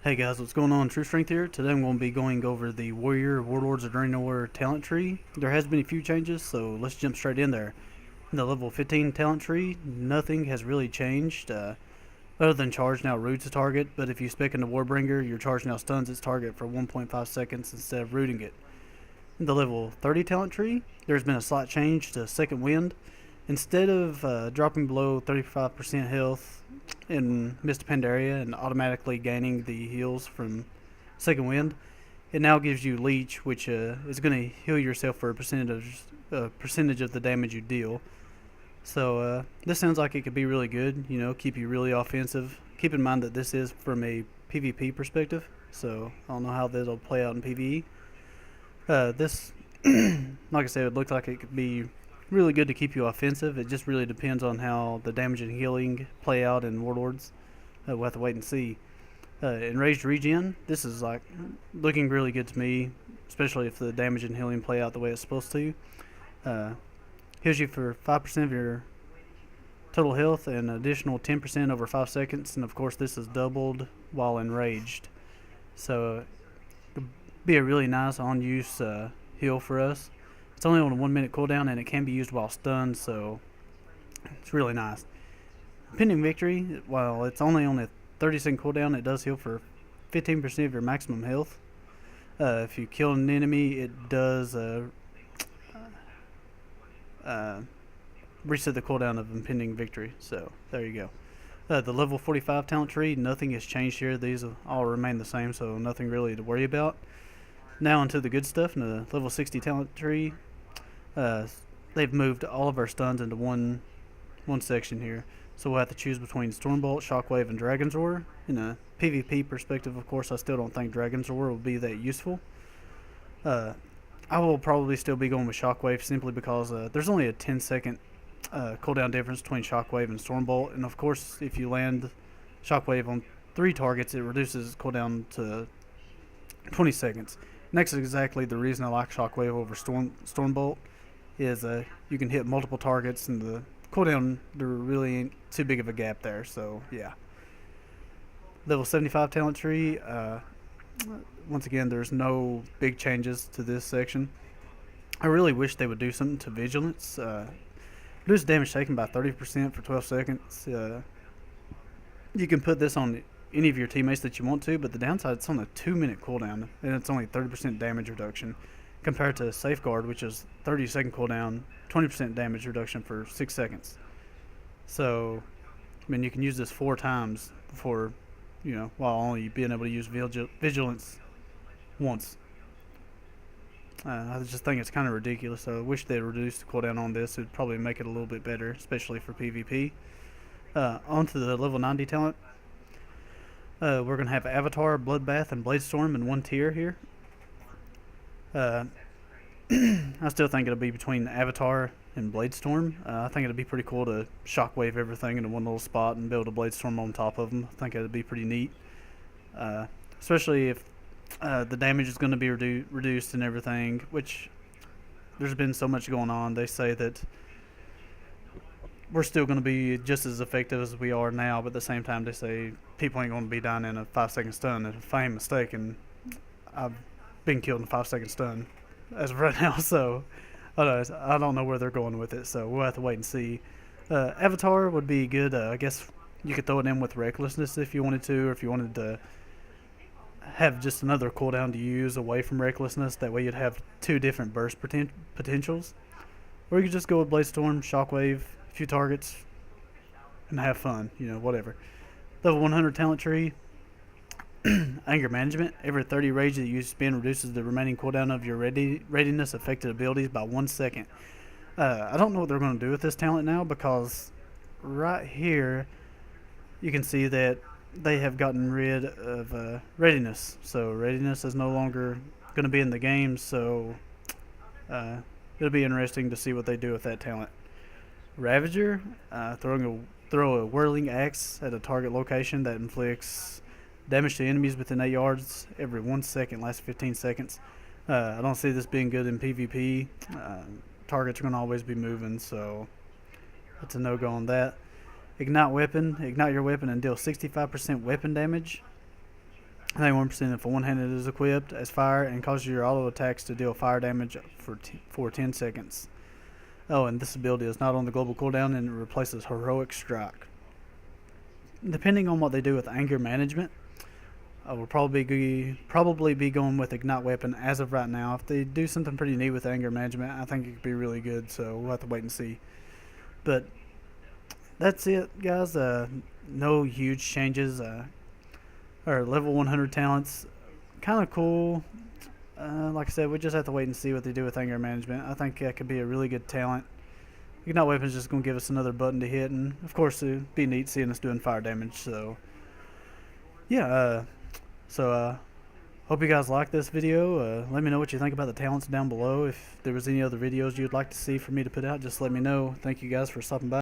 Hey guys, what's going on? True Strength here. Today I'm going to be going over the Warlords of Draenor talent tree. There has been a few changes, so let's jump straight in there. In the level 15 talent tree, nothing has really changed, other than charge now roots a target, but if you spec into Warbringer, your charge now stuns its target for 1.5 seconds instead of rooting it. In the level 30 talent tree, there's been a slight change to Second Wind. Instead of dropping below 35% health in Mist Pandaria and automatically gaining the heals from Second Wind, it now gives you Leech, which is going to heal yourself for a percentage of the damage you deal. So this sounds like it could be really good. Keep you really offensive. Keep in mind that this is from a PvP perspective, so I don't know how that'll play out in PvE. This, like I said, it looked like it could be really good to keep you offensive. It just really depends on how the damage and healing play out in Warlords. We'll have to wait and see. Enraged Regen, this is like looking really good to me, especially if the damage and healing play out the way it's supposed to. Uh, Heals you for 5% of your total health and an additional 10% over 5 seconds, and of course this is doubled while enraged. So it'll be a really nice on-use heal for us. It's only on a 1 minute cooldown and it can be used while stunned, so it's really nice. Pending Victory, while it's only on a 30-second cooldown, it does heal for 15% of your maximum health. If you kill an enemy, it does reset the cooldown of Impending Victory, so there you go. The level 45 talent tree, nothing has changed here. These all remain the same, so nothing really to worry about. Now onto the good stuff. In the level 60 talent tree, they've moved all of our stuns into one section here. So we'll have to choose between Stormbolt, Shockwave, and Dragon's Roar. In a PvP perspective, of course, I still don't think Dragon's Roar will be that useful. I will probably still be going with Shockwave simply because there's only a 10-second cooldown difference between Shockwave and Stormbolt. And of course, if you land Shockwave on 3 targets, it reduces cooldown to 20 seconds. And that's exactly the reason I like Shockwave over Stormbolt. Is you can hit multiple targets and the cooldown, there really ain't too big of a gap there. So yeah. Level 75 talent tree. Once again, there's no big changes to this section. I really wish they would do something to Vigilance. Reduce damage taken by 30% for 12 seconds. You can put this on any of your teammates that you want to, but the downside, it's on a 2 minute cooldown, and it's only 30% damage reduction, compared to Safeguard, which is 30-second cooldown, 20% damage reduction for 6 seconds. So, I mean, you can use this 4 times before, while only being able to use Vigilance once. I just think it's kind of ridiculous. So I wish they reduced the cooldown on this. It would probably make it a little bit better, especially for PvP. Onto the level 90 talent. We're going to have Avatar, Bloodbath, and Bladestorm in one tier here. I still think it'll be between Avatar and Bladestorm. I think it'd be pretty cool to shockwave everything into one little spot and build a Bladestorm on top of them. I think it'd be pretty neat. Especially if the damage is going to be reduced and everything, which there's been so much going on. They say that we're still going to be just as effective as we are now, but at the same time they say people ain't going to be dying in a 5-second stun. If I ain't mistaken, I've been killed in a 5-second stun as of right now, so I don't know where they're going with it, so we'll have to wait and see. Avatar would be good. I guess you could throw it in with Recklessness if you wanted to, or if you wanted to have just another cooldown to use away from Recklessness. That way you'd have 2 different burst potentials. Or you could just go with Bladestorm, Shockwave, a few targets, and have fun, whatever. Level 100 talent tree. Anger Management. Every 30 rage that you spend reduces the remaining cooldown of your readiness affected abilities by 1 second. I don't know what they're going to do with this talent now, because right here you can see that they have gotten rid of readiness. So readiness is no longer going to be in the game, so it'll be interesting to see what they do with that talent. Ravager, throw a whirling axe at a target location that inflicts damage to enemies within 8 yards every 1 second, lasts 15 seconds. I don't see this being good in PvP. Targets are going to always be moving, so that's a no-go on that. Ignite weapon. Ignite your weapon and deal 65% weapon damage. I think 1% if one-handed is equipped as fire and causes your auto attacks to deal fire damage for 10 seconds. Oh, and this ability is not on the global cooldown and it replaces heroic strike. Depending on what they do with anger management, I will probably be going with Ignite Weapon as of right now. If they do something pretty neat with anger management, I think it could be really good. So we'll have to wait and see. But that's it, guys. No huge changes. Or level 100 talents, kind of cool. Like I said, we just have to wait and see what they do with anger management. I think that could be a really good talent. Ignite Weapon is just going to give us another button to hit, and of course it'd be neat seeing us doing fire damage. So yeah, hope you guys like this video. Let me know what you think about the talents down below. If there was any other videos you'd like to see for me to put out, just let me know. Thank you guys for stopping by.